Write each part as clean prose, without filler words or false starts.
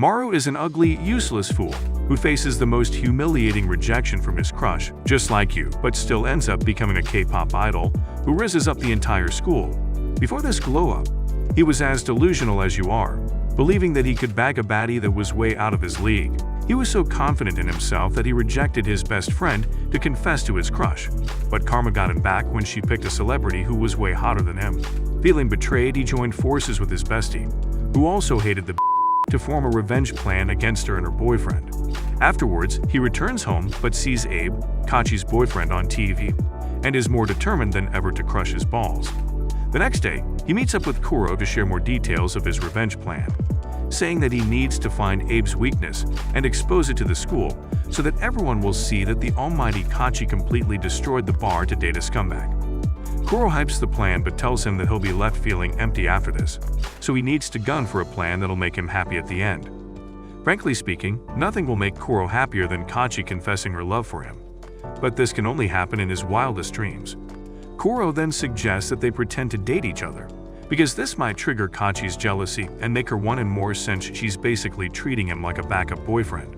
Maru is an ugly, useless fool who faces the most humiliating rejection from his crush, just like you, but still ends up becoming a K-pop idol who rizzes up the entire school. Before this glow-up, he was as delusional as you are, believing that he could bag a baddie that was way out of his league. He was so confident in himself that he rejected his best friend to confess to his crush, but karma got him back when she picked a celebrity who was way hotter than him. Feeling betrayed, he joined forces with his bestie, who also hated the to form a revenge plan against her and her boyfriend. Afterwards, he returns home but sees Abe, Kachi's boyfriend, on TV, and is more determined than ever to crush his balls. The next day, he meets up with Kuro to share more details of his revenge plan, saying that he needs to find Abe's weakness and expose it to the school so that everyone will see that the almighty Kachi completely destroyed the bar to date a scumbag. Kuro hypes the plan but tells him that he'll be left feeling empty after this, so he needs to gun for a plan that'll make him happy at the end. Frankly speaking, nothing will make Kuro happier than Kachi confessing her love for him, but this can only happen in his wildest dreams. Kuro then suggests that they pretend to date each other, because this might trigger Kachi's jealousy and make her want him more since she's basically treating him like a backup boyfriend.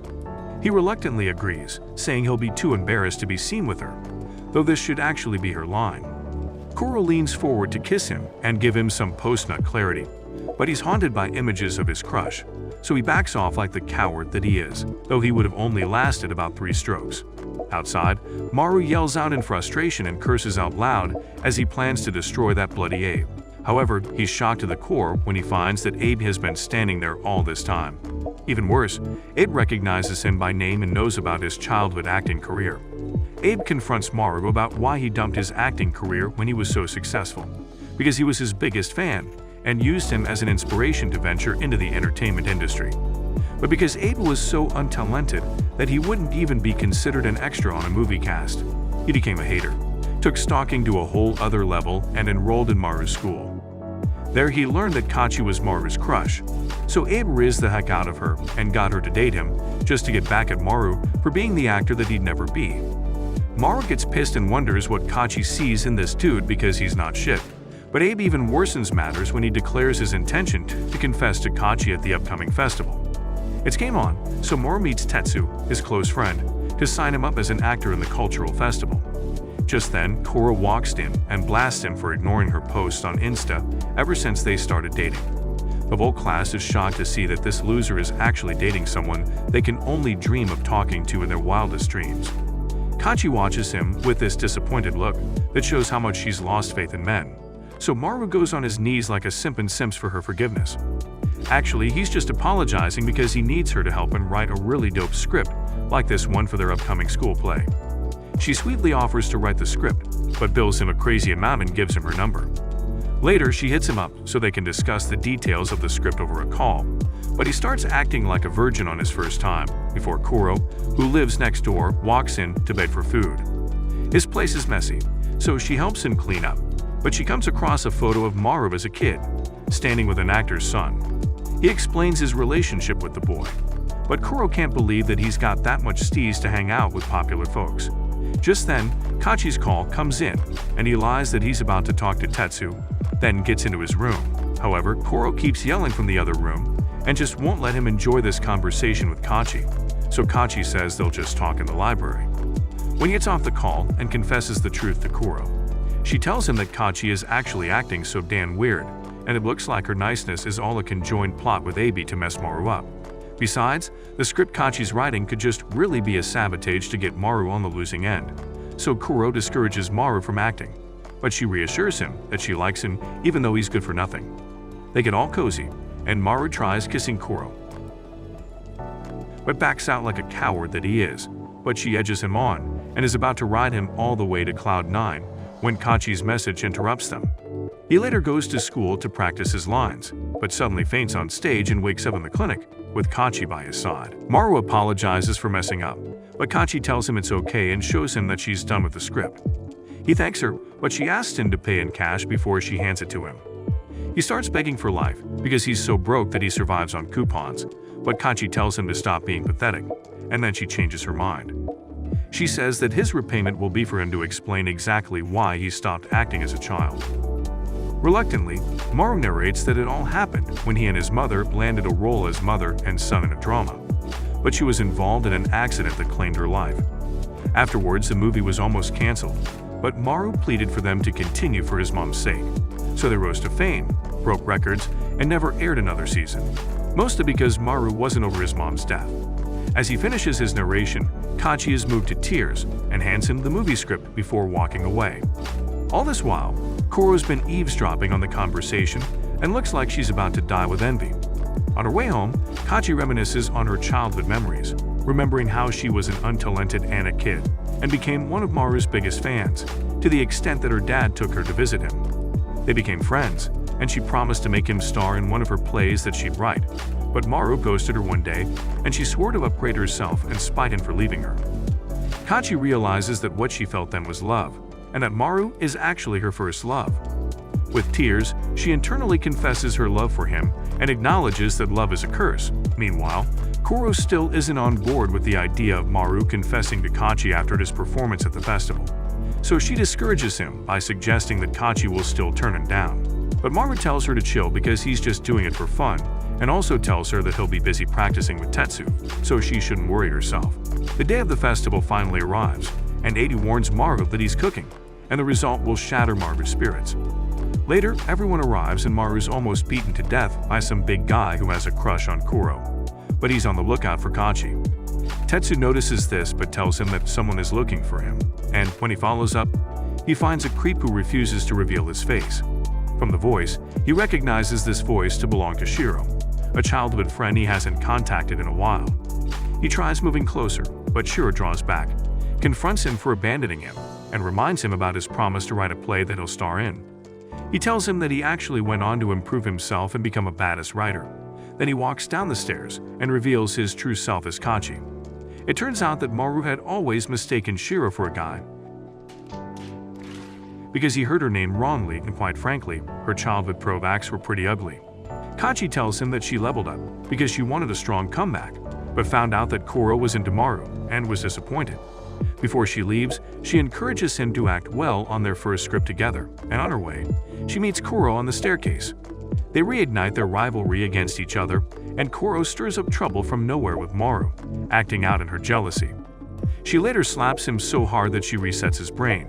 He reluctantly agrees, saying he'll be too embarrassed to be seen with her, though this should actually be her line. Kuro leans forward to kiss him and give him some post-nut clarity, but he's haunted by images of his crush, so he backs off like the coward that he is, though he would have only lasted about 3 strokes. Outside, Maru yells out in frustration and curses out loud as he plans to destroy that bloody Abe. However, he's shocked to the core when he finds that Abe has been standing there all this time. Even worse, Abe recognizes him by name and knows about his childhood acting career. Abe confronts Maru about why he dumped his acting career when he was so successful, because he was his biggest fan, and used him as an inspiration to venture into the entertainment industry. But because Abe was so untalented that he wouldn't even be considered an extra on a movie cast, he became a hater, took stalking to a whole other level, and enrolled in Maru's school. There he learned that Kachi was Maru's crush, so Abe rizzed the heck out of her and got her to date him just to get back at Maru for being the actor that he'd never be. Maru gets pissed and wonders what Kachi sees in this dude because he's not shit. But Abe even worsens matters when he declares his intention to confess to Kachi at the upcoming festival. It's game on, so Maru meets Tetsu, his close friend, to sign him up as an actor in the cultural festival. Just then, Kuro walks in and blasts him for ignoring her posts on Insta ever since they started dating. The whole class is shocked to see that this loser is actually dating someone they can only dream of talking to in their wildest dreams. Kachi watches him with this disappointed look that shows how much she's lost faith in men. So Maru goes on his knees like a simp and simps for her forgiveness. Actually, he's just apologizing because he needs her to help him write a really dope script like this one for their upcoming school play. She sweetly offers to write the script, but bills him a crazy amount and gives him her number. Later, she hits him up so they can discuss the details of the script over a call, but he starts acting like a virgin on his first time before Kuro, who lives next door, walks in to beg for food. His place is messy, so she helps him clean up, but she comes across a photo of Maru as a kid, standing with an actor's son. He explains his relationship with the boy, but Kuro can't believe that he's got that much steez to hang out with popular folks. Just then, Kachi's call comes in, and he lies that he's about to talk to Tetsu, then gets into his room. However, Kuro keeps yelling from the other room, and just won't let him enjoy this conversation with Kachi, so Kachi says they'll just talk in the library. When he gets off the call and confesses the truth to Kuro, she tells him that Kachi is actually acting so damn weird, and it looks like her niceness is all a conjoined plot with Abi to mess Maru up. Besides, the script Kachi's writing could just really be a sabotage to get Maru on the losing end, so Kuro discourages Maru from acting, but she reassures him that she likes him even though he's good for nothing. They get all cozy, and Maru tries kissing Kuro, but backs out like a coward that he is, but she edges him on and is about to ride him all the way to Cloud 9 when Kachi's message interrupts them. He later goes to school to practice his lines, but suddenly faints on stage and wakes up in the clinic with Kachi by his side. Maru apologizes for messing up, but Kachi tells him it's okay and shows him that she's done with the script. He thanks her, but she asks him to pay in cash before she hands it to him. He starts begging for life because he's so broke that he survives on coupons, but Kachi tells him to stop being pathetic, and then she changes her mind. She says that his repayment will be for him to explain exactly why he stopped acting as a child. Reluctantly, Maru narrates that it all happened when he and his mother landed a role as mother and son in a drama, but she was involved in an accident that claimed her life. Afterwards, the movie was almost canceled, but Maru pleaded for them to continue for his mom's sake. So they rose to fame, broke records, and never aired another season, mostly because Maru wasn't over his mom's death. As he finishes his narration, Kachi is moved to tears and hands him the movie script before walking away. All this while, Kuro's been eavesdropping on the conversation and looks like she's about to die with envy. On her way home, Kachi reminisces on her childhood memories, remembering how she was an untalented anicapped and became one of Maru's biggest fans, to the extent that her dad took her to visit him. They became friends, and she promised to make him star in one of her plays that she'd write, but Maru ghosted her one day, and she swore to upgrade herself and spite him for leaving her. Kachi realizes that what she felt then was love, and that Maru is actually her first love. With tears, she internally confesses her love for him and acknowledges that love is a curse. Meanwhile, Kuro still isn't on board with the idea of Maru confessing to Kachi after his performance at the festival, so she discourages him by suggesting that Kachi will still turn him down. But Maru tells her to chill because he's just doing it for fun, and also tells her that he'll be busy practicing with Tetsu, so she shouldn't worry herself. The day of the festival finally arrives, and Adi warns Maru that he's cooking, and the result will shatter Maru's spirits. Later, everyone arrives and Maru's almost beaten to death by some big guy who has a crush on Kuro, but he's on the lookout for Kachi. Tetsu notices this but tells him that someone is looking for him, and when he follows up, he finds a creep who refuses to reveal his face. From the voice, he recognizes this voice to belong to Shiro, a childhood friend he hasn't contacted in a while. He tries moving closer, but Shiro draws back, confronts him for abandoning him, and reminds him about his promise to write a play that he'll star in. He tells him that he actually went on to improve himself and become a badass writer. Then he walks down the stairs and reveals his true self as Kachi. It turns out that Maru had always mistaken Shiro for a guy because he heard her name wrongly, and quite frankly, her childhood provacts were pretty ugly. Kachi tells him that she leveled up because she wanted a strong comeback, but found out that Kuro was into Maru and was disappointed. Before she leaves, she encourages him to act well on their first script together, and on her way, she meets Kuro on the staircase. They reignite their rivalry against each other, and Kuro stirs up trouble from nowhere with Maru, acting out in her jealousy. She later slaps him so hard that she resets his brain,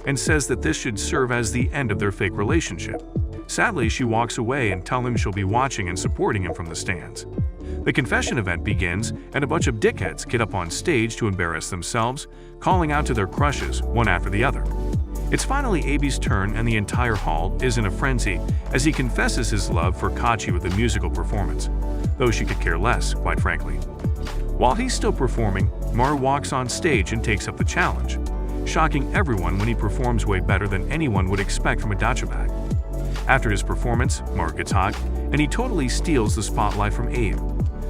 and says that this should serve as the end of their fake relationship. Sadly, she walks away and tells him she'll be watching and supporting him from the stands. The confession event begins, and a bunch of dickheads get up on stage to embarrass themselves, calling out to their crushes, one after the other. It's finally Abe's turn, and the entire hall is in a frenzy as he confesses his love for Kachi with a musical performance, though she could care less, quite frankly. While he's still performing, Maru walks on stage and takes up the challenge, shocking everyone when he performs way better than anyone would expect from a dachabag. After his performance, Maru gets hot, and he totally steals the spotlight from Abe.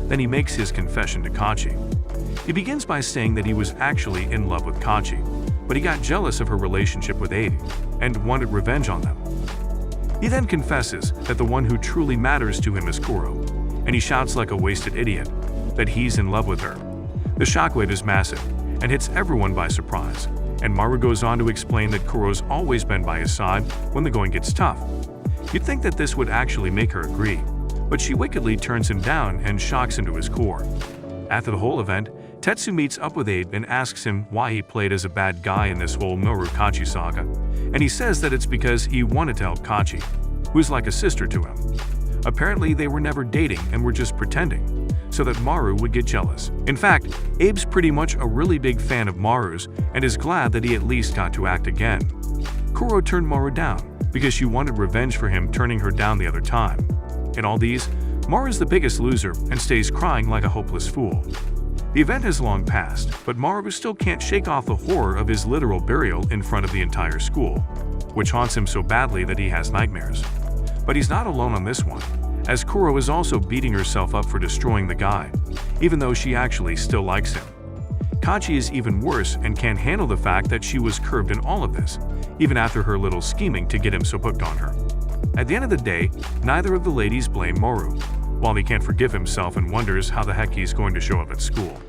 Then he makes his confession to Kachi. He begins by saying that he was actually in love with Kachi, but he got jealous of her relationship with Abe and wanted revenge on them. He then confesses that the one who truly matters to him is Kuro, and he shouts like a wasted idiot that he's in love with her. The shockwave is massive and hits everyone by surprise, and Maru goes on to explain that Kuro's always been by his side when the going gets tough. You'd think that this would actually make her agree, but she wickedly turns him down and shocks him to his core. After the whole event, Tetsu meets up with Abe and asks him why he played as a bad guy in this whole Maru-Kachi saga, and he says that it's because he wanted to help Kachi, who's like a sister to him. Apparently, they were never dating and were just pretending, so that Maru would get jealous. In fact, Abe's pretty much a really big fan of Maru's and is glad that he at least got to act again. Kuro turned Maru down because she wanted revenge for him turning her down the other time. In all these, Maru's the biggest loser and stays crying like a hopeless fool. The event has long passed, but Maru still can't shake off the horror of his literal burial in front of the entire school, which haunts him so badly that he has nightmares. But he's not alone on this one, as Kuro is also beating herself up for destroying the guy, even though she actually still likes him. Kachi is even worse and can't handle the fact that she was curved in all of this, even after her little scheming to get him so hooked on her. At the end of the day, neither of the ladies blame Maru, while he can't forgive himself and wonders how the heck he's going to show up at school.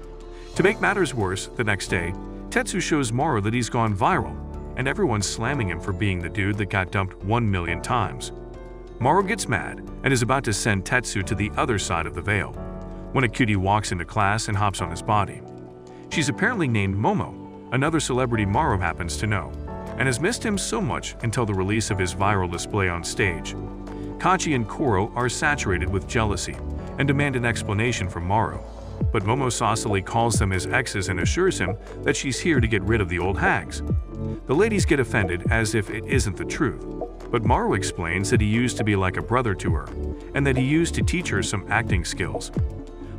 To make matters worse, the next day, Tetsu shows Maru that he's gone viral, and everyone's slamming him for being the dude that got dumped 1 million times. Maru gets mad and is about to send Tetsu to the other side of the veil, when a cutie walks into class and hops on his body. She's apparently named Momo, another celebrity Maru happens to know, and has missed him so much until the release of his viral display on stage. Kachi and Koro are saturated with jealousy and demand an explanation from Maru, but Momo saucily calls them his exes and assures him that she's here to get rid of the old hags. The ladies get offended as if it isn't the truth, but Maru explains that he used to be like a brother to her, and that he used to teach her some acting skills.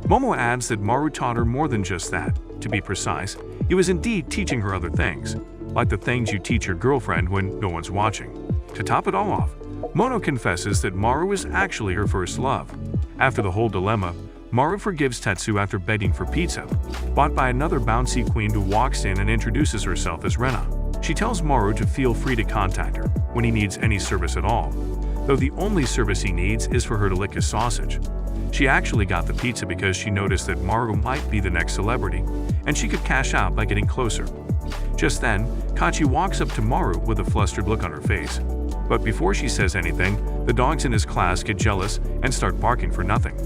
Momo adds that Maru taught her more than just that. To be precise, he was indeed teaching her other things, like the things you teach your girlfriend when no one's watching. To top it all off, Mono confesses that Maru is actually her first love. After the whole dilemma, Maru forgives Tetsu after begging for pizza, bought by another bouncy queen who walks in and introduces herself as Rena. She tells Maru to feel free to contact her when he needs any service at all, though the only service he needs is for her to lick his sausage. She actually got the pizza because she noticed that Maru might be the next celebrity, and she could cash out by getting closer. Just then, Kachi walks up to Maru with a flustered look on her face. But before she says anything, the dogs in his class get jealous and start barking for nothing.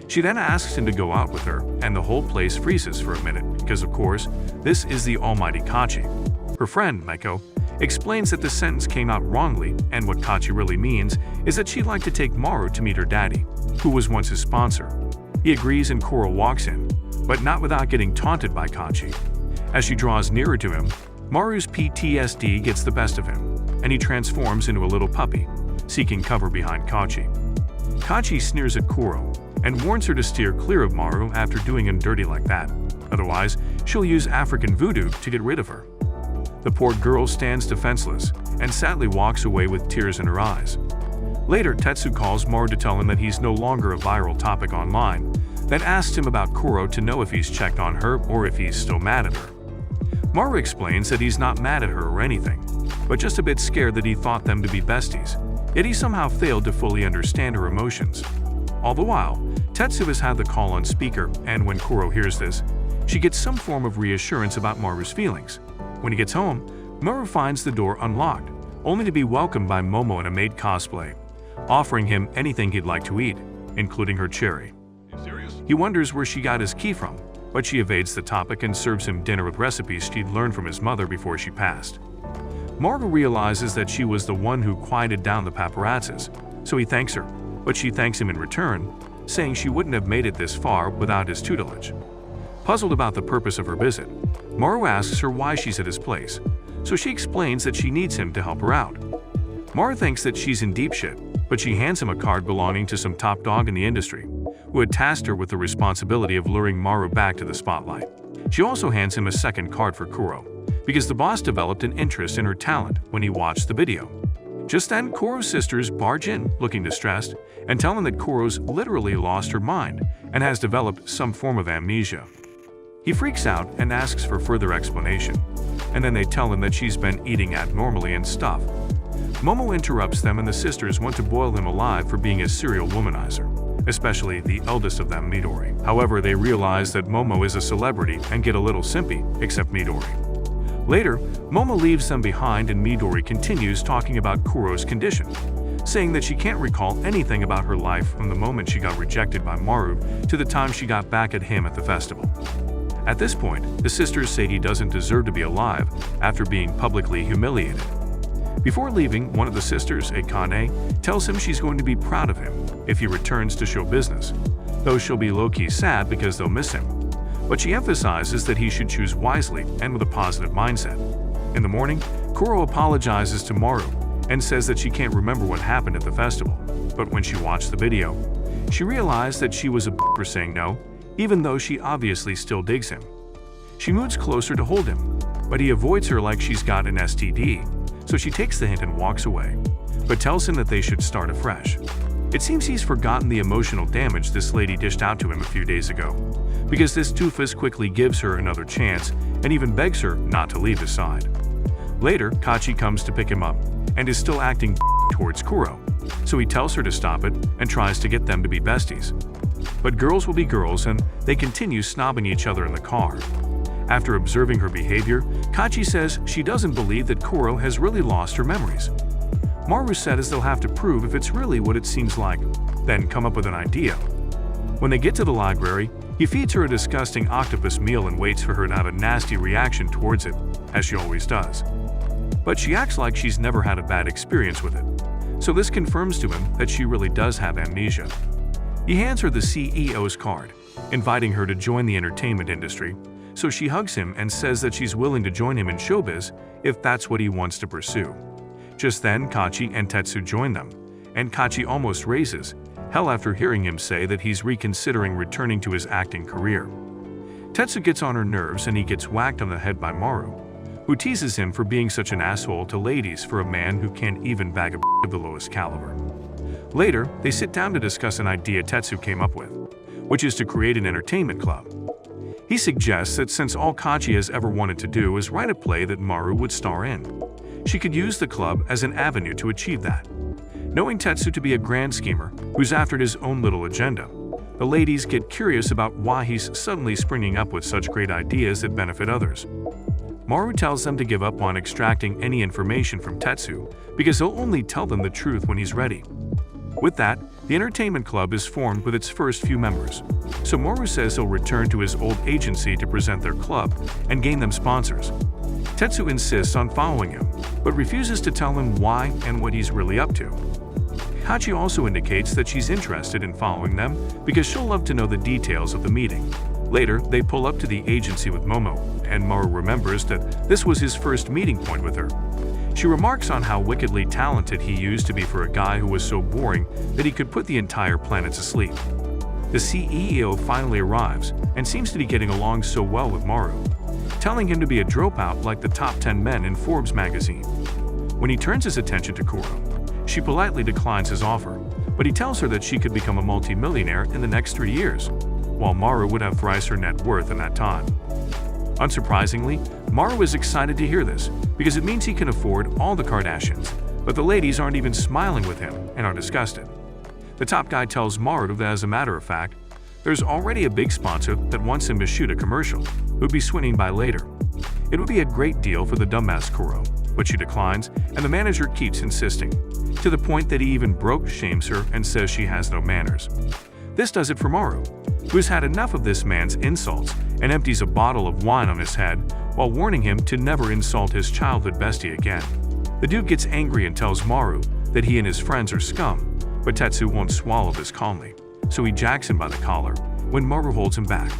She then asks him to go out with her, and the whole place freezes for a minute because, of course, this is the almighty Kachi. Her friend, Maiko, explains that the sentence came out wrongly, and what Kachi really means is that she'd like to take Maru to meet her daddy, who was once his sponsor. He agrees and Koro walks in, but not without getting taunted by Kachi. As she draws nearer to him, Maru's PTSD gets the best of him, and he transforms into a little puppy, seeking cover behind Kachi. Kachi sneers at Koro and warns her to steer clear of Maru after doing him dirty like that. Otherwise, she'll use African voodoo to get rid of her. The poor girl stands defenseless and sadly walks away with tears in her eyes. Later, Tetsu calls Maru to tell him that he's no longer a viral topic online, then asks him about Koro to know if he's checked on her or if he's still mad at her. Maru explains that he's not mad at her or anything, but just a bit scared that he thought them to be besties, yet he somehow failed to fully understand her emotions. All the while, Tetsu has had the call on speaker, and when Koro hears this, she gets some form of reassurance about Maru's feelings. When he gets home, Maru finds the door unlocked, only to be welcomed by Momo in a maid cosplay, offering him anything he'd like to eat, including her cherry. He wonders where she got his key from, but she evades the topic and serves him dinner with recipes she'd learned from his mother before she passed. Maru realizes that she was the one who quieted down the paparazzis, so he thanks her, but she thanks him in return, saying she wouldn't have made it this far without his tutelage. Puzzled about the purpose of her visit, Maru asks her why she's at his place, so she explains that she needs him to help her out. Maru thinks that she's in deep shit, but she hands him a card belonging to some top dog in the industry, who had tasked her with the responsibility of luring Maru back to the spotlight. She also hands him a second card for Koro, because the boss developed an interest in her talent when he watched the video. Just then, Koro's sisters barge in, looking distressed, and tell him that Koro's literally lost her mind and has developed some form of amnesia. He freaks out and asks for further explanation, and then they tell him that she's been eating abnormally and stuff. Momo interrupts them and the sisters want to boil him alive for being a serial womanizer, especially the eldest of them, Midori. However, they realize that Momo is a celebrity and get a little simpy, except Midori. Later, Momo leaves them behind and Midori continues talking about Kuro's condition, saying that she can't recall anything about her life from the moment she got rejected by Maru to the time she got back at him at the festival. At this point, the sisters say he doesn't deserve to be alive after being publicly humiliated. Before leaving, one of the sisters, Akane, tells him she's going to be proud of him if he returns to show business, though she'll be low-key sad because they'll miss him. But she emphasizes that he should choose wisely and with a positive mindset. In the morning, Koro apologizes to Maru and says that she can't remember what happened at the festival, but when she watched the video, she realized that she was a for saying no, even though she obviously still digs him. She moves closer to hold him, but he avoids her like she's got an STD, so she takes the hint and walks away, but tells him that they should start afresh. It seems he's forgotten the emotional damage this lady dished out to him a few days ago, because this doofus quickly gives her another chance and even begs her not to leave his side. Later, Kachi comes to pick him up and is still acting towards Kuro, so he tells her to stop it and tries to get them to be besties. But girls will be girls and they continue snobbing each other in the car. After observing her behavior, Kachi says she doesn't believe that Kuro has really lost her memories. Maru said as they'll have to prove if it's really what it seems like, then come up with an idea. When they get to the library, he feeds her a disgusting octopus meal and waits for her to have a nasty reaction towards it, as she always does. But she acts like she's never had a bad experience with it. So this confirms to him that she really does have amnesia. He hands her the CEO's card, inviting her to join the entertainment industry, so she hugs him and says that she's willing to join him in showbiz if that's what he wants to pursue. Just then, Kachi and Tetsu join them, and Kachi almost raises hell after hearing him say that he's reconsidering returning to his acting career. Tetsu gets on her nerves and he gets whacked on the head by Maru, who teases him for being such an asshole to ladies for a man who can't even bag a of the lowest caliber. Later, they sit down to discuss an idea Tetsu came up with, which is to create an entertainment club. He suggests that since all Kachi has ever wanted to do is write a play that Maru would star in, she could use the club as an avenue to achieve that. Knowing Tetsu to be a grand schemer who's after his own little agenda, the ladies get curious about why he's suddenly springing up with such great ideas that benefit others. Maru tells them to give up on extracting any information from Tetsu because he'll only tell them the truth when he's ready. With that, the entertainment club is formed with its first few members, so Maru says he'll return to his old agency to present their club and gain them sponsors. Tetsu insists on following him, but refuses to tell him why and what he's really up to. Kachi also indicates that she's interested in following them because she'll love to know the details of the meeting. Later, they pull up to the agency with Momo, and Maru remembers that this was his first meeting point with her. She remarks on how wickedly talented he used to be for a guy who was so boring that he could put the entire planet to sleep. The CEO finally arrives and seems to be getting along so well with Maru, telling him to be a dropout like the top 10 men in Forbes magazine. When he turns his attention to Kuro, she politely declines his offer, but he tells her that she could become a multimillionaire in the next 3 years, while Maru would have thrice her net worth in that time. Unsurprisingly, Maru is excited to hear this because it means he can afford all the Kardashians, but the ladies aren't even smiling with him and are disgusted. The top guy tells Maru that as a matter of fact, there's already a big sponsor that wants him to shoot a commercial, who'd be swinging by later. It would be a great deal for the dumbass Kuro, but she declines, and the manager keeps insisting, to the point that he even shames her and says she has no manners. This does it for Maru, who has had enough of this man's insults and empties a bottle of wine on his head while warning him to never insult his childhood bestie again. The dude gets angry and tells Maru that he and his friends are scum, but Tetsu won't swallow this calmly, so he jacks him by the collar when Maru holds him back.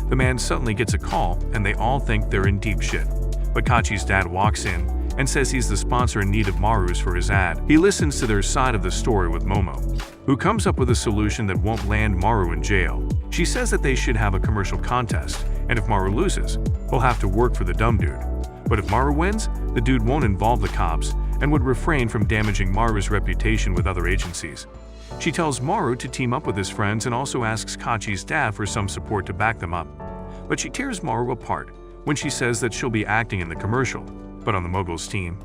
The man suddenly gets a call and they all think they're in deep shit, but Kachi's dad walks in and says he's the sponsor in need of Maru's for his ad. He listens to their side of the story with Momo, who comes up with a solution that won't land Maru in jail. She says that they should have a commercial contest, and if Maru loses, he'll have to work for the dumb dude. But if Maru wins, the dude won't involve the cops and would refrain from damaging Maru's reputation with other agencies. She tells Maru to team up with his friends and also asks Kachi's dad for some support to back them up. But she tears Maru apart when she says that she'll be acting in the commercial, but on the Mogul's team.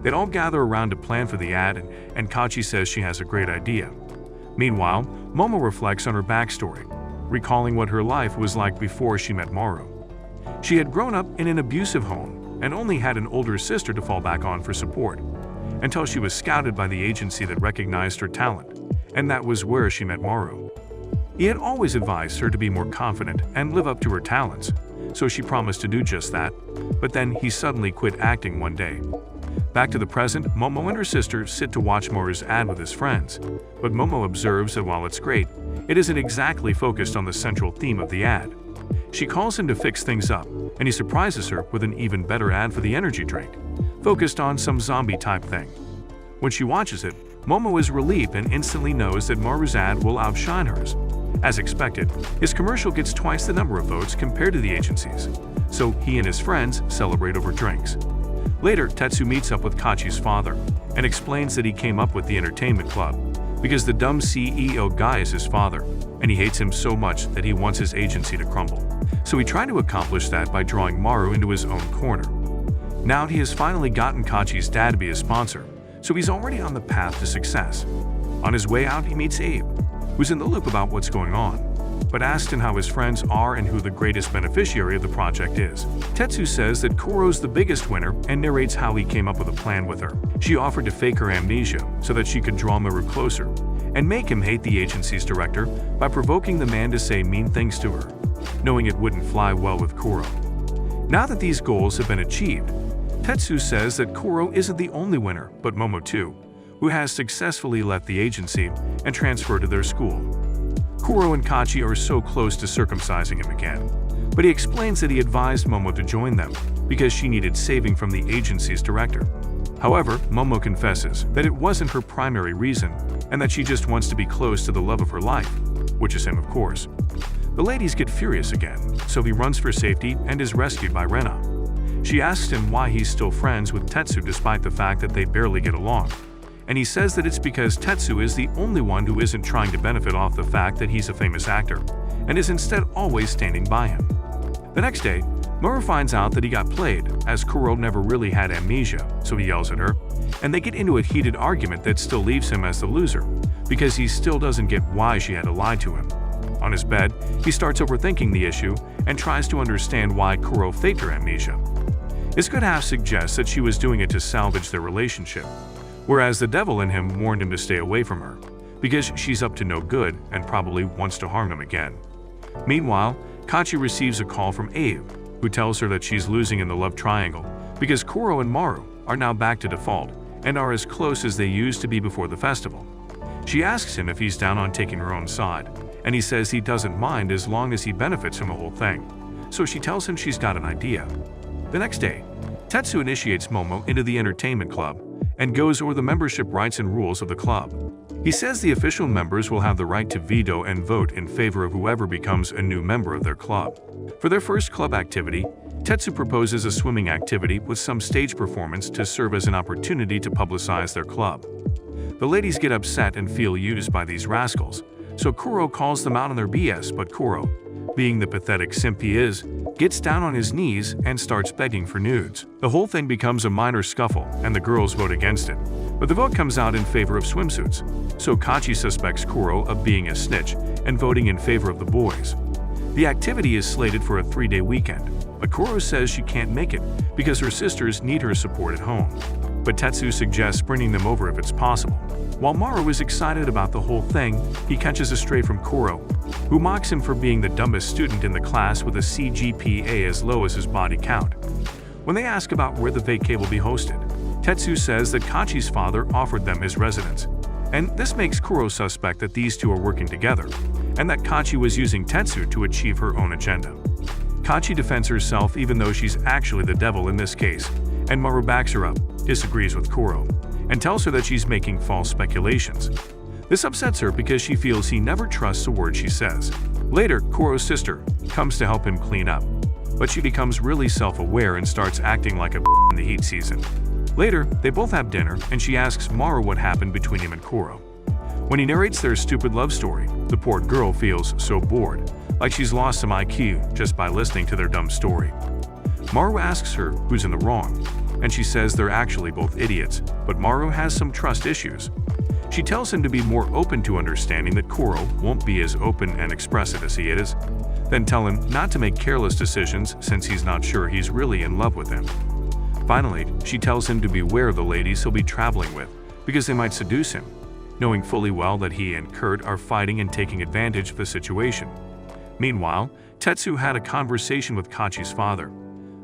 They'd all gather around to plan for the ad, and Kachi says she has a great idea. Meanwhile, Momo reflects on her backstory, recalling what her life was like before she met Maru. She had grown up in an abusive home and only had an older sister to fall back on for support, until she was scouted by the agency that recognized her talent, and that was where she met Maru. He had always advised her to be more confident and live up to her talents, so she promised to do just that, but then he suddenly quit acting one day. Back to the present, Momo and her sister sit to watch Maru's ad with his friends, but Momo observes that while it's great, it isn't exactly focused on the central theme of the ad. She calls him to fix things up, and he surprises her with an even better ad for the energy drink, focused on some zombie-type thing. When she watches it, Momo is relieved and instantly knows that Maru's ad will outshine hers. As expected, his commercial gets twice the number of votes compared to the agency's, so he and his friends celebrate over drinks. Later, Tetsu meets up with Kachi's father and explains that he came up with the entertainment club because the dumb CEO guy is his father, and he hates him so much that he wants his agency to crumble. So he tried to accomplish that by drawing Maru into his own corner. Now he has finally gotten Kachi's dad to be his sponsor, so he's already on the path to success. On his way out, he meets Abe, who's in the loop about what's going on. but asks him how his friends are and who the greatest beneficiary of the project is. Tetsu says that Kuro's the biggest winner and narrates how he came up with a plan with her. She offered to fake her amnesia so that she could draw Maru closer and make him hate the agency's director by provoking the man to say mean things to her, knowing it wouldn't fly well with Kuro. Now that these goals have been achieved, Tetsu says that Kuro isn't the only winner, but Momo too, who has successfully left the agency and transferred to their school. Kuro and Kachi are so close to circumcising him again, but he explains that he advised Momo to join them because she needed saving from the agency's director. However, Momo confesses that it wasn't her primary reason and that she just wants to be close to the love of her life, which is him, of course. The ladies get furious again, so he runs for safety and is rescued by Rena. She asks him why he's still friends with Tetsu despite the fact that they barely get along, and he says that it's because Tetsu is the only one who isn't trying to benefit off the fact that he's a famous actor, and is instead always standing by him. The next day, Maru finds out that he got played, as Kuro never really had amnesia, so he yells at her, and they get into a heated argument that still leaves him as the loser, because he still doesn't get why she had to lie to him. On his bed, he starts overthinking the issue and tries to understand why Kuro faked her amnesia. His good half suggests that she was doing it to salvage their relationship, whereas the devil in him warned him to stay away from her, because she's up to no good and probably wants to harm him again. Meanwhile, Kachi receives a call from Abe, who tells her that she's losing in the love triangle because Kuro and Maru are now back to default and are as close as they used to be before the festival. She asks him if he's down on taking her own side, and he says he doesn't mind as long as he benefits from the whole thing, so she tells him she's got an idea. The next day, Tetsu initiates Momo into the entertainment club and goes over the membership rights and rules of the club. He says the official members will have the right to veto and vote in favor of whoever becomes a new member of their club. For their first club activity, Tetsu proposes a swimming activity with some stage performance to serve as an opportunity to publicize their club. The ladies get upset and feel used by these rascals, so Kuro calls them out on their BS, but Kuro, being the pathetic simp he is, gets down on his knees and starts begging for nudes. The whole thing becomes a minor scuffle and the girls vote against it, but the vote comes out in favor of swimsuits, so Kachi suspects Kuro of being a snitch and voting in favor of the boys. The activity is slated for a 3-day weekend, but Kuro says she can't make it because her sisters need her support at home. But Tetsu suggests bringing them over if it's possible. While Maru is excited about the whole thing, he catches a stray from Kuro, who mocks him for being the dumbest student in the class with a CGPA as low as his body count. When they ask about where the vacay will be hosted, Tetsu says that Kachi's father offered them his residence, and this makes Kuro suspect that these two are working together, and that Kachi was using Tetsu to achieve her own agenda. Kachi defends herself even though she's actually the devil in this case, and Maru backs her up, disagrees with Kuro, and tells her that she's making false speculations. This upsets her because she feels he never trusts a word she says. Later, Kuro's sister comes to help him clean up, but she becomes really self-aware and starts acting like a in the heat season. Later, they both have dinner, and she asks Maru what happened between him and Kuro. When he narrates their stupid love story, the poor girl feels so bored, like she's lost some IQ just by listening to their dumb story. Maru asks her who's in the wrong, and she says they're actually both idiots, but Maru has some trust issues. She tells him to be more open to understanding that Kuro won't be as open and expressive as he is, then tell him not to make careless decisions since he's not sure he's really in love with him. Finally, she tells him to beware of the ladies he'll be traveling with because they might seduce him, knowing fully well that he and Kurt are fighting and taking advantage of the situation. Meanwhile, Tetsu had a conversation with Kachi's father,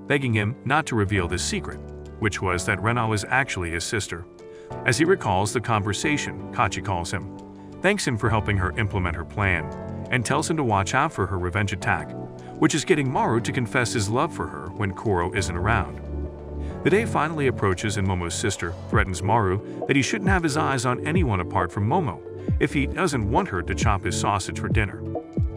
begging him not to reveal this secret, which was that Rena was actually his sister. As he recalls the conversation, Kachi calls him, thanks him for helping her implement her plan, and tells him to watch out for her revenge attack, which is getting Maru to confess his love for her when Kuro isn't around. The day finally approaches and Momo's sister threatens Maru that he shouldn't have his eyes on anyone apart from Momo if he doesn't want her to chop his sausage for dinner.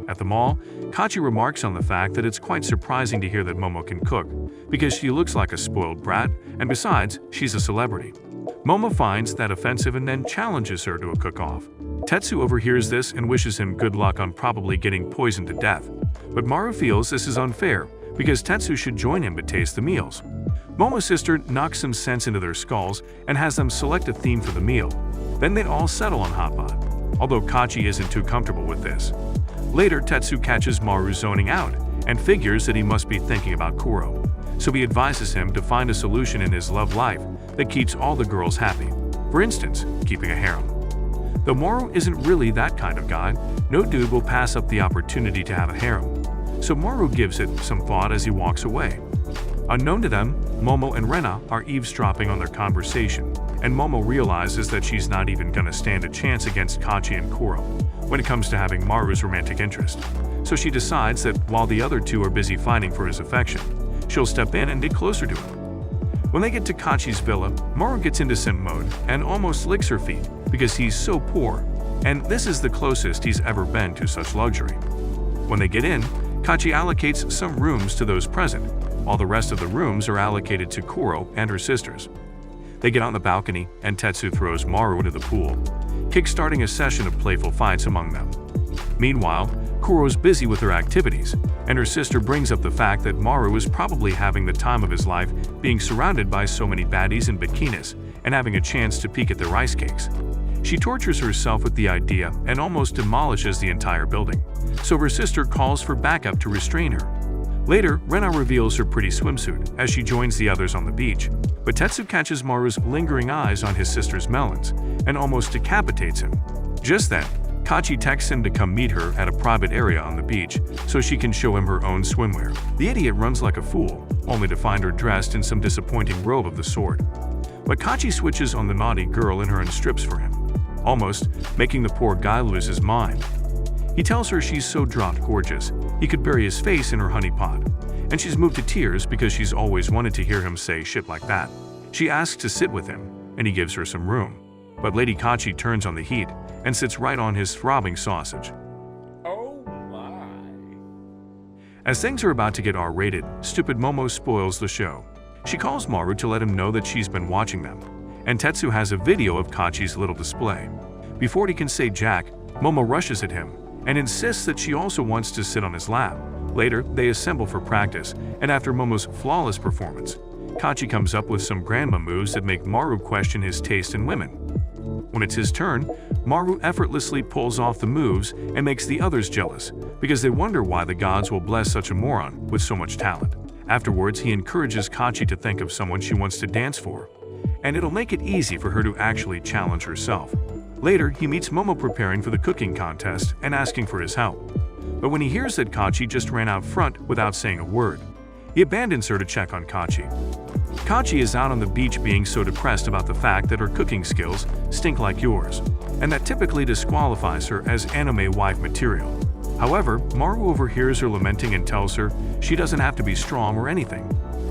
At the mall, Kachi remarks on the fact that it's quite surprising to hear that Momo can cook, because she looks like a spoiled brat, and besides, she's a celebrity. Momo finds that offensive and then challenges her to a cook-off. Tetsu overhears this and wishes him good luck on probably getting poisoned to death, but Maru feels this is unfair because Tetsu should join him to taste the meals. Momo's sister knocks some sense into their skulls and has them select a theme for the meal. Then they'd all settle on hot pot, although Kachi isn't too comfortable with this. Later, Tetsu catches Maru zoning out and figures that he must be thinking about Kuro. So he advises him to find a solution in his love life that keeps all the girls happy. For instance, keeping a harem. Though Maru isn't really that kind of guy, no dude will pass up the opportunity to have a harem. So Maru gives it some thought as he walks away. Unknown to them, Momo and Rena are eavesdropping on their conversation, and Momo realizes that she's not even gonna stand a chance against Kachi and Kuro when it comes to having Maru's romantic interest. So she decides that while the other two are busy fighting for his affection, she'll step in and get closer to him. When they get to Kachi's villa, Maru gets into simp mode and almost licks her feet because he's so poor, and this is the closest he's ever been to such luxury. When they get in, Kachi allocates some rooms to those present, while the rest of the rooms are allocated to Kuro and her sisters. They get on the balcony, and Tetsu throws Maru into the pool, kick-starting a session of playful fights among them. Meanwhile, Kuro's busy with her activities, and her sister brings up the fact that Maru is probably having the time of his life being surrounded by so many baddies in bikinis and having a chance to peek at their rice cakes. She tortures herself with the idea and almost demolishes the entire building, so her sister calls for backup to restrain her. Later, Rena reveals her pretty swimsuit as she joins the others on the beach, but Tetsu catches Maru's lingering eyes on his sister's melons and almost decapitates him. Just then, Kachi texts him to come meet her at a private area on the beach so she can show him her own swimwear. The idiot runs like a fool, only to find her dressed in some disappointing robe of the sort. But Kachi switches on the naughty girl in her and strips for him, almost making the poor guy lose his mind. He tells her she's so drop gorgeous, he could bury his face in her honey pot, and she's moved to tears because she's always wanted to hear him say shit like that. She asks to sit with him, and he gives her some room. But Lady Kachi turns on the heat and sits right on his throbbing sausage. Oh my. As things are about to get R-rated, stupid Momo spoils the show. She calls Maru to let him know that she's been watching them, and Tetsu has a video of Kachi's little display. Before he can say jack, Momo rushes at him and insists that she also wants to sit on his lap. Later, they assemble for practice, and after Momo's flawless performance, Kachi comes up with some grandma moves that make Maru question his taste in women. When it's his turn, Maru effortlessly pulls off the moves and makes the others jealous, because they wonder why the gods will bless such a moron with so much talent. Afterwards, he encourages Kachi to think of someone she wants to dance for, and it'll make it easy for her to actually challenge herself. Later, he meets Momo preparing for the cooking contest and asking for his help. But when he hears that Kachi just ran out front without saying a word, he abandons her to check on Kachi. Kachi is out on the beach being so depressed about the fact that her cooking skills stink like yours, and that typically disqualifies her as anime wife material. However, Maru overhears her lamenting and tells her she doesn't have to be strong or anything,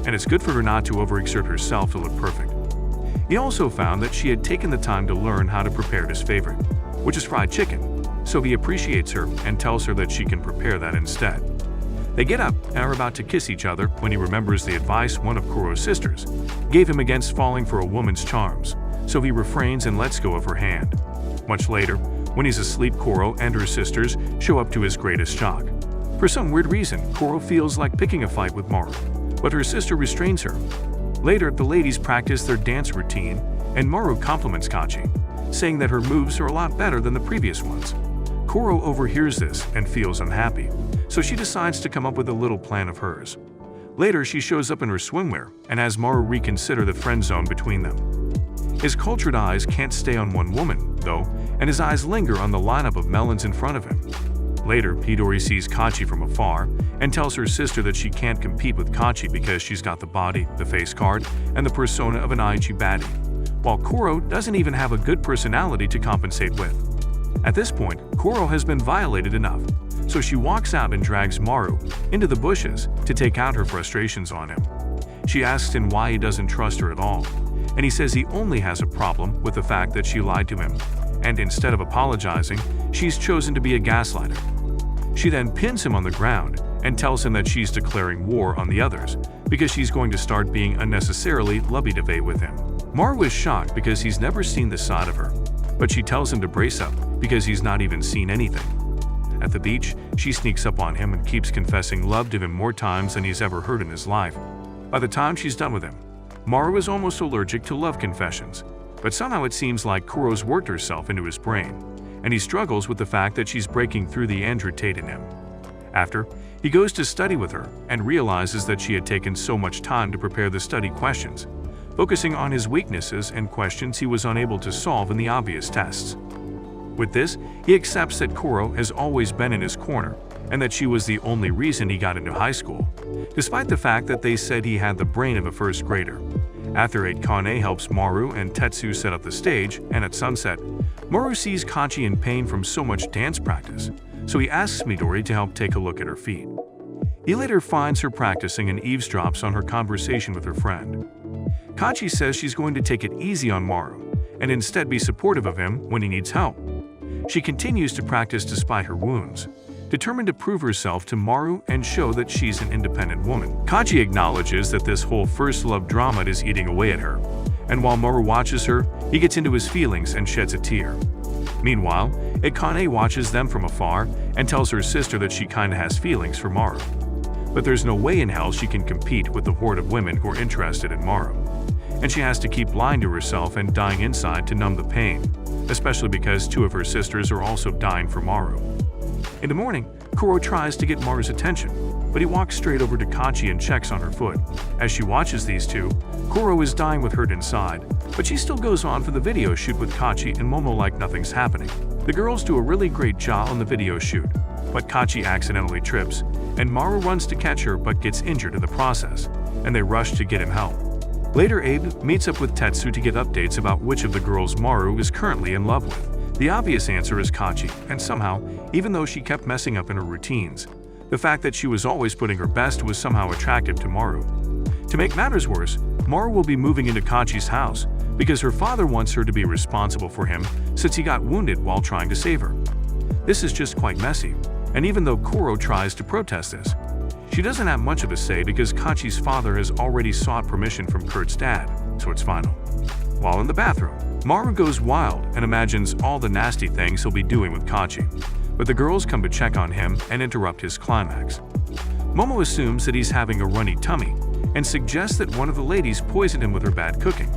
and it's good for her not to overexert herself to look perfect. He also found that she had taken the time to learn how to prepare his favorite, which is fried chicken, so he appreciates her and tells her that she can prepare that instead. They get up and are about to kiss each other when he remembers the advice one of Kuro's sisters gave him against falling for a woman's charms, so he refrains and lets go of her hand. Much later, when he's asleep, Kuro and her sisters show up to his greatest shock. For some weird reason, Kuro feels like picking a fight with Maru, but her sister restrains her. Later, the ladies practice their dance routine, and Maru compliments Kachi, saying that her moves are a lot better than the previous ones. Kuro overhears this and feels unhappy, so she decides to come up with a little plan of hers. Later, she shows up in her swimwear and has Maru reconsider the friend zone between them. His cultured eyes can't stay on one woman, though, and his eyes linger on the lineup of melons in front of him. Later, Hidori sees Kachi from afar and tells her sister that she can't compete with Kachi because she's got the body, the face card, and the persona of an Aichi baddie, while Kuro doesn't even have a good personality to compensate with. At this point, Kuro has been violated enough, so she walks out and drags Maru into the bushes to take out her frustrations on him. She asks him why he doesn't trust her at all, and he says he only has a problem with the fact that she lied to him, and instead of apologizing, she's chosen to be a gaslighter. She then pins him on the ground and tells him that she's declaring war on the others because she's going to start being unnecessarily lovey-dovey with him. Maru is shocked because he's never seen this side of her, but she tells him to brace up because he's not even seen anything. At the beach, she sneaks up on him and keeps confessing love to him more times than he's ever heard in his life. By the time she's done with him, Maru is almost allergic to love confessions, but somehow it seems like Kuro's worked herself into his brain, and he struggles with the fact that she's breaking through the Andrew Tate in him. After, he goes to study with her and realizes that she had taken so much time to prepare the study questions, focusing on his weaknesses and questions he was unable to solve in the obvious tests. With this, he accepts that Kuro has always been in his corner and that she was the only reason he got into high school, despite the fact that they said he had the brain of a first grader. After Kane helps Maru and Tetsu set up the stage, and at sunset, Maru sees Kachi in pain from so much dance practice, so he asks Midori to help take a look at her feet. He later finds her practicing and eavesdrops on her conversation with her friend. Kachi says she's going to take it easy on Maru and instead be supportive of him when he needs help. She continues to practice despite her wounds, determined to prove herself to Maru and show that she's an independent woman. Kachi acknowledges that this whole first love drama is eating away at her, and while Maru watches her, he gets into his feelings and sheds a tear. Meanwhile, Akane watches them from afar and tells her sister that she kinda has feelings for Maru. But there's no way in hell she can compete with the horde of women who are interested in Maru, and she has to keep lying to herself and dying inside to numb the pain, especially because two of her sisters are also dying for Maru. In the morning, Kuro tries to get Maru's attention, but he walks straight over to Kachi and checks on her foot. As she watches these two, Kuro is dying with hurt inside, but she still goes on for the video shoot with Kachi and Momo like nothing's happening. The girls do a really great job on the video shoot, but Kachi accidentally trips, and Maru runs to catch her but gets injured in the process, and they rush to get him help. Later, Abe meets up with Tetsu to get updates about which of the girls Maru is currently in love with. The obvious answer is Kachi, and somehow, even though she kept messing up in her routines, the fact that she was always putting her best was somehow attractive to Maru. To make matters worse, Maru will be moving into Kachi's house because her father wants her to be responsible for him since he got wounded while trying to save her. This is just quite messy, and even though Kuro tries to protest this, she doesn't have much of a say because Kachi's father has already sought permission from Kurt's dad, so it's final. While in the bathroom, Maru goes wild and imagines all the nasty things he'll be doing with Kachi, but the girls come to check on him and interrupt his climax. Momo assumes that he's having a runny tummy and suggests that one of the ladies poisoned him with her bad cooking.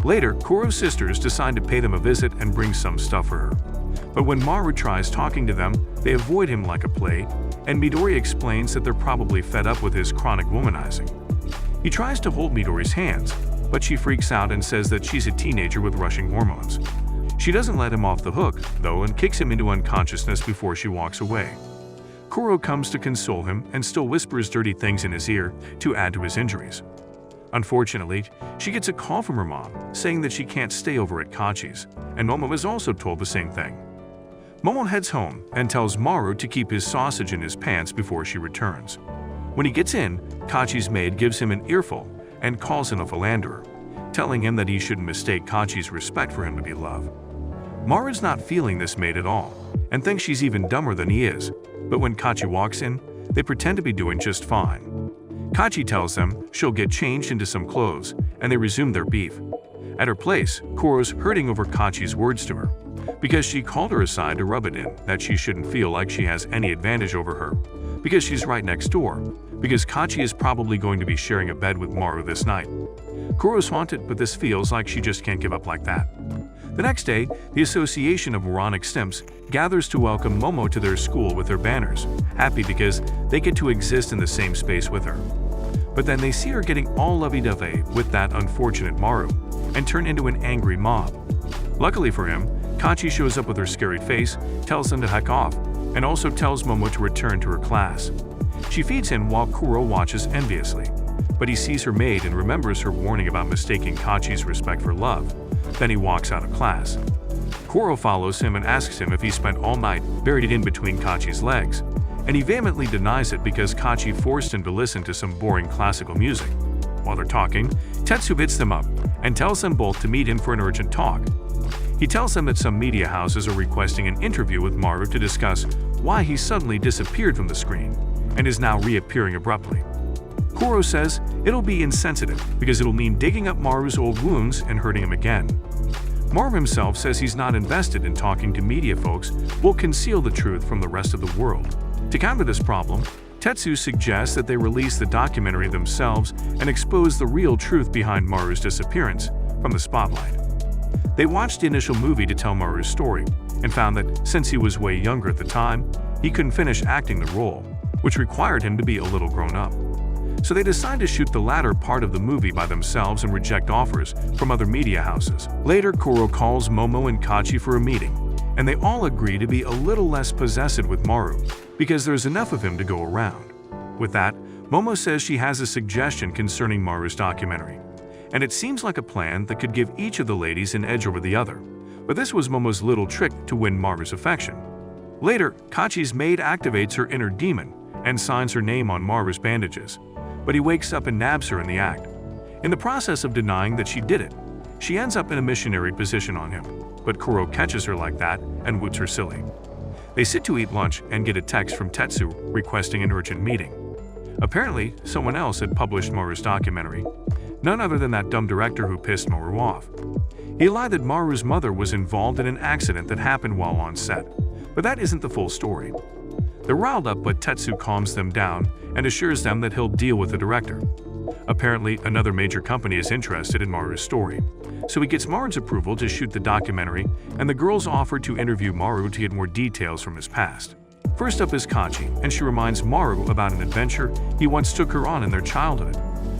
Later, Kuro's sisters decide to pay them a visit and bring some stuff for her. But when Maru tries talking to them, they avoid him like a plague, and Midori explains that they're probably fed up with his chronic womanizing. He tries to hold Midori's hands, but she freaks out and says that she's a teenager with rushing hormones. She doesn't let him off the hook, though, and kicks him into unconsciousness before she walks away. Kuro comes to console him and still whispers dirty things in his ear to add to his injuries. Unfortunately, she gets a call from her mom saying that she can't stay over at Kachi's, and Momo is also told the same thing. Momo heads home and tells Maru to keep his sausage in his pants before she returns. When he gets in, Kachi's maid gives him an earful and calls him a philanderer, telling him that he shouldn't mistake Kachi's respect for him to be love. Maru's not feeling this maid at all and thinks she's even dumber than he is, but when Kachi walks in, they pretend to be doing just fine. Kachi tells them she'll get changed into some clothes, and they resume their beef. At her place, Kuro's hurting over Kachi's words to her, because she called her aside to rub it in that she shouldn't feel like she has any advantage over her, because she's right next door, because Kachi is probably going to be sharing a bed with Maru this night. Kuro's haunted, but this feels like she just can't give up like that. The next day, the Association of Moronic Simps gathers to welcome Momo to their school with their banners, happy because they get to exist in the same space with her. But then they see her getting all lovey-dovey with that unfortunate Maru and turn into an angry mob. Luckily for him, Kachi shows up with her scary face, tells them to heck off, and also tells Momo to return to her class. She feeds him while Kuro watches enviously, but he sees her maid and remembers her warning about mistaking Kachi's respect for love. Then he walks out of class. Kuro follows him and asks him if he spent all night buried in between Kachi's legs, and he vehemently denies it because Kachi forced him to listen to some boring classical music. While they're talking, Tetsu hits them up and tells them both to meet him for an urgent talk. He tells them that some media houses are requesting an interview with Maru to discuss why he suddenly disappeared from the screen and is now reappearing abruptly. Kuro says it'll be insensitive because it'll mean digging up Maru's old wounds and hurting him again. Maru himself says he's not invested in talking to media folks, will conceal the truth from the rest of the world. To counter this problem, Tetsu suggests that they release the documentary themselves and expose the real truth behind Maru's disappearance from the spotlight. They watch the initial movie to tell Maru's story, and found that since he was way younger at the time, he couldn't finish acting the role, which required him to be a little grown up. So they decide to shoot the latter part of the movie by themselves and reject offers from other media houses. Later, Koro calls Momo and Kachi for a meeting, and they all agree to be a little less possessive with Maru because there's enough of him to go around. With that, Momo says she has a suggestion concerning Maru's documentary, and it seems like a plan that could give each of the ladies an edge over the other. But this was Momo's little trick to win Maru's affection. Later, Kachi's maid activates her inner demon and signs her name on Maru's bandages, but he wakes up and nabs her in the act. In the process of denying that she did it, she ends up in a missionary position on him, but Koro catches her like that and woots her silly. They sit to eat lunch and get a text from Tetsu requesting an urgent meeting. Apparently, someone else had published Maru's documentary, none other than that dumb director who pissed Maru off. He lied that Maru's mother was involved in an accident that happened while on set, but that isn't the full story. They're riled up, but Tetsu calms them down and assures them that he'll deal with the director. Apparently, another major company is interested in Maru's story, so he gets Maru's approval to shoot the documentary, and the girls offer to interview Maru to get more details from his past. First up is Kachi, and she reminds Maru about an adventure he once took her on in their childhood,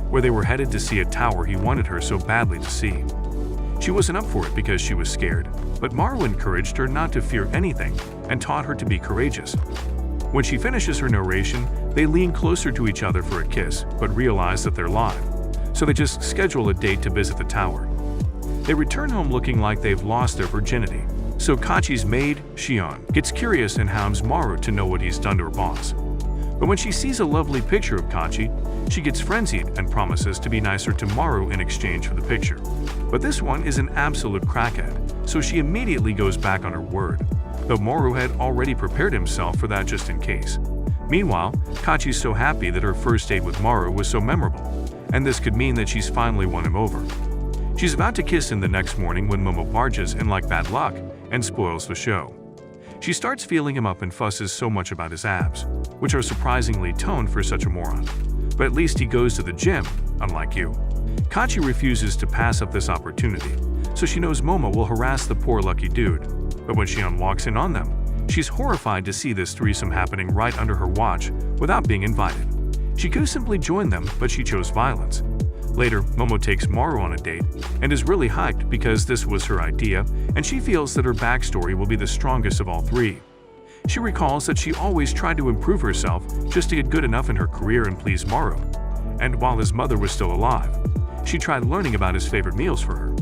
where they were headed to see a tower he wanted her so badly to see. She wasn't up for it because she was scared, but Maru encouraged her not to fear anything and taught her to be courageous. When she finishes her narration, they lean closer to each other for a kiss, but realize that they're live, so they just schedule a date to visit the tower. They return home looking like they've lost their virginity, so Kachi's maid, Shion, gets curious and hounds Maru to know what he's done to her boss. But when she sees a lovely picture of Kachi, she gets frenzied and promises to be nicer to Maru in exchange for the picture. But this one is an absolute crackhead, so she immediately goes back on her word, though Maru had already prepared himself for that just in case. Meanwhile, Kachi's so happy that her first date with Maru was so memorable, and this could mean that she's finally won him over. She's about to kiss him the next morning when Momo barges in like bad luck and spoils the show. She starts feeling him up and fusses so much about his abs, which are surprisingly toned for such a moron. But at least he goes to the gym, unlike you. Kachi refuses to pass up this opportunity, so she knows Momo will harass the poor lucky dude. But when Shion walks in on them, she's horrified to see this threesome happening right under her watch without being invited. She could have simply joined them, but she chose violence. Later, Momo takes Maru on a date and is really hyped because this was her idea, and she feels that her backstory will be the strongest of all three. She recalls that she always tried to improve herself just to get good enough in her career and please Maru. And while his mother was still alive, she tried learning about his favorite meals for her.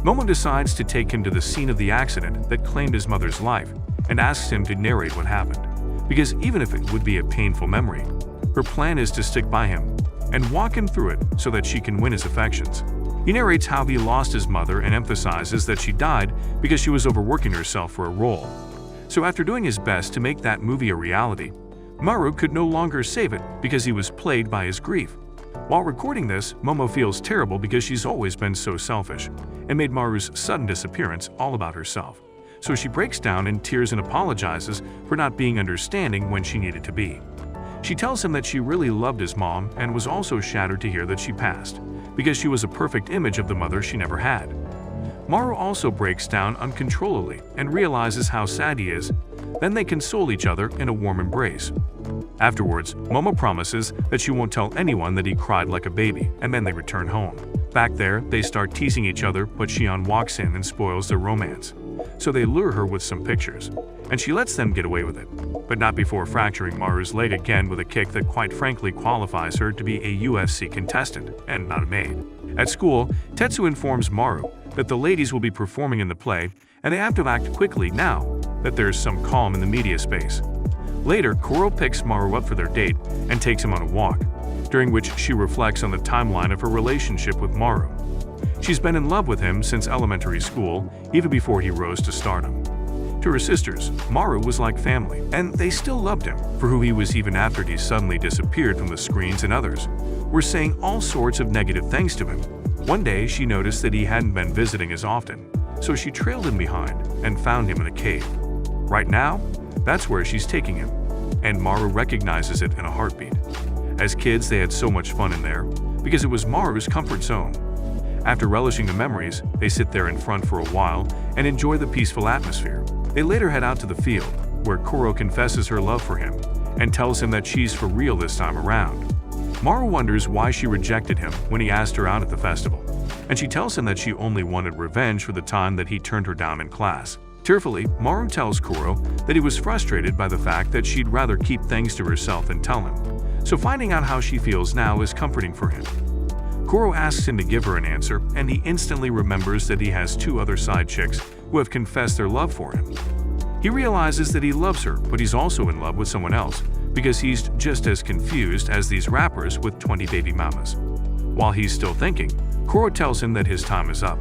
Momo decides to take him to the scene of the accident that claimed his mother's life and asks him to narrate what happened, because even if it would be a painful memory, her plan is to stick by him and walk him through it so that she can win his affections. He narrates how he lost his mother and emphasizes that she died because she was overworking herself for a role. So after doing his best to make that movie a reality, Maru could no longer save it because he was plagued by his grief. While recording this, Momo feels terrible because she's always been so selfish and made Maru's sudden disappearance all about herself. So she breaks down in tears and apologizes for not being understanding when she needed to be. She tells him that she really loved his mom and was also shattered to hear that she passed, because she was a perfect image of the mother she never had. Maru also breaks down uncontrollably and realizes how sad he is. Then they console each other in a warm embrace. Afterwards, Momo promises that she won't tell anyone that he cried like a baby, and then they return home. Back there, they start teasing each other, but Shion walks in and spoils their romance. So they lure her with some pictures, and she lets them get away with it, but not before fracturing Maru's leg again with a kick that quite frankly qualifies her to be a UFC contestant and not a maid. At school, Tetsu informs Maru that the ladies will be performing in the play, and they have to act quickly now that there's some calm in the media space. Later, Koro picks Maru up for their date and takes him on a walk, during which she reflects on the timeline of her relationship with Maru. She's been in love with him since elementary school, even before he rose to stardom. To her sisters, Maru was like family, and they still loved him for who he was even after he suddenly disappeared from the screens, and others were saying all sorts of negative things to him. One day, she noticed that he hadn't been visiting as often, so she trailed him behind and found him in a cave. Right now, that's where she's taking him, and Maru recognizes it in a heartbeat. As kids, they had so much fun in there, because it was Maru's comfort zone. After relishing the memories, they sit there in front for a while and enjoy the peaceful atmosphere. They later head out to the field, where Kuro confesses her love for him and tells him that she's for real this time around. Maru wonders why she rejected him when he asked her out at the festival, and she tells him that she only wanted revenge for the time that he turned her down in class. Tearfully, Maru tells Kuro that he was frustrated by the fact that she'd rather keep things to herself than tell him, so finding out how she feels now is comforting for him. Kuro asks him to give her an answer, and he instantly remembers that he has 2 other side chicks who have confessed their love for him. He realizes that he loves her, but he's also in love with someone else, because he's just as confused as these rappers with 20 baby mamas. While he's still thinking, Kuro tells him that his time is up,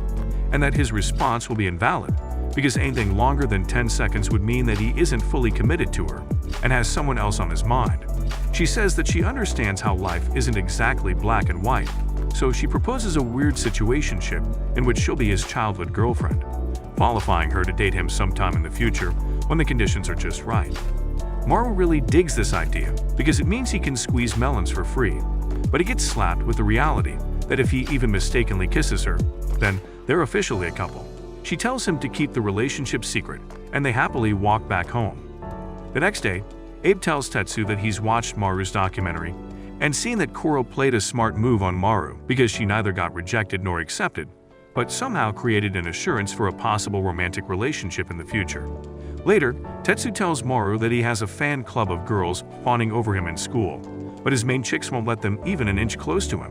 and that his response will be invalid, because anything longer than 10 seconds would mean that he isn't fully committed to her, and has someone else on his mind. She says that she understands how life isn't exactly black and white, so she proposes a weird situationship in which she'll be his childhood girlfriend, qualifying her to date him sometime in the future when the conditions are just right. Maru really digs this idea because it means he can squeeze melons for free, but he gets slapped with the reality that if he even mistakenly kisses her, then they're officially a couple. She tells him to keep the relationship secret, and they happily walk back home. The next day, Abe tells Tetsu that he's watched Maru's documentary and seen that Kuro played a smart move on Maru because she neither got rejected nor accepted, but somehow created an assurance for a possible romantic relationship in the future. Later, Tetsu tells Maru that he has a fan club of girls fawning over him in school, but his main chicks won't let them even an inch close to him.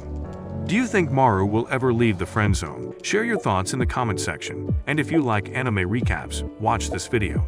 Do you think Maru will ever leave the friend zone? Share your thoughts in the comment section, and if you like anime recaps, watch this video.